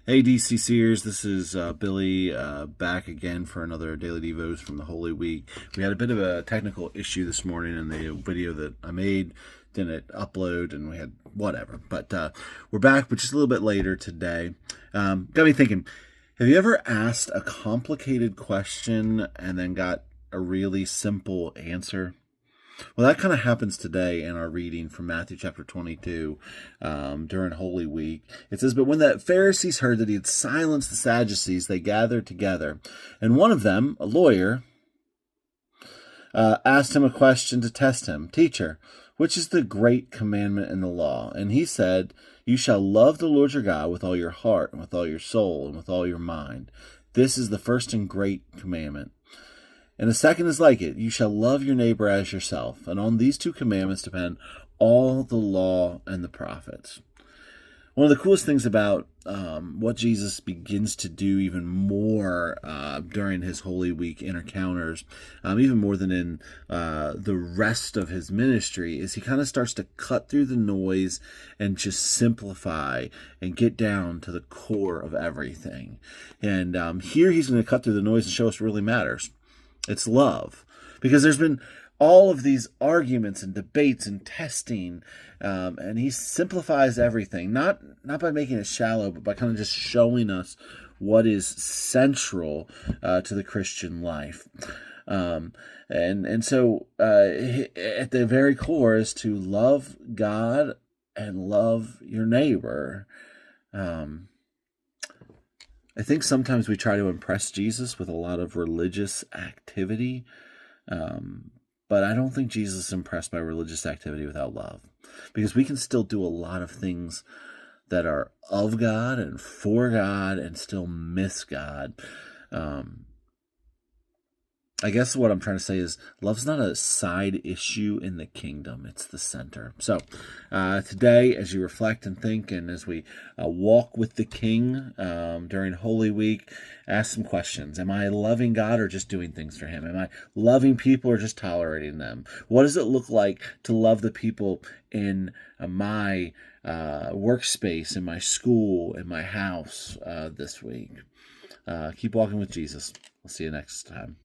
Hey DCCers, this is Billy back again for another Daily Devos from the Holy Week. We had a bit of a technical issue this morning and the video that I made didn't upload and we had whatever. But we're back, but just a little bit later today. Got me thinking, have you ever asked a complicated question and then got a really simple answer? Well, that kind of happens today in our reading from Matthew chapter 22 during Holy Week. It says, "But when the Pharisees heard that he had silenced the Sadducees, they gathered together. And one of them, a lawyer, asked him a question to test him. 'Teacher, which is the great commandment in the law?' And he said, 'You shall love the Lord your God with all your heart and with all your soul and with all your mind. This is the first and great commandment. And the second is like it. You shall love your neighbor as yourself. And on these two commandments depend all the law and the prophets.'" One of the coolest things about what Jesus begins to do even more during his Holy Week encounters, even more than in the rest of his ministry, is he kind of starts to cut through the noise and just simplify and get down to the core of everything. And here he's going to cut through the noise and show us what really matters. It's love. Because there's been all of these arguments and debates and testing, and he simplifies everything, not by making it shallow, but by kind of just showing us what is central to the Christian life. So at the very core is to love God and love your neighbor. I think sometimes we try to impress Jesus with a lot of religious activity, but I don't think Jesus is impressed by religious activity without love, because we can still do a lot of things that are of God and for God and still miss God. I guess what I'm trying to say is love's not a side issue in the kingdom. It's the center. So today, as you reflect and think, and as we walk with the King during Holy Week, ask some questions. Am I loving God or just doing things for him? Am I loving people or just tolerating them? What does it look like to love the people in my workspace, in my school, in my house this week? Keep walking with Jesus. We'll see you next time.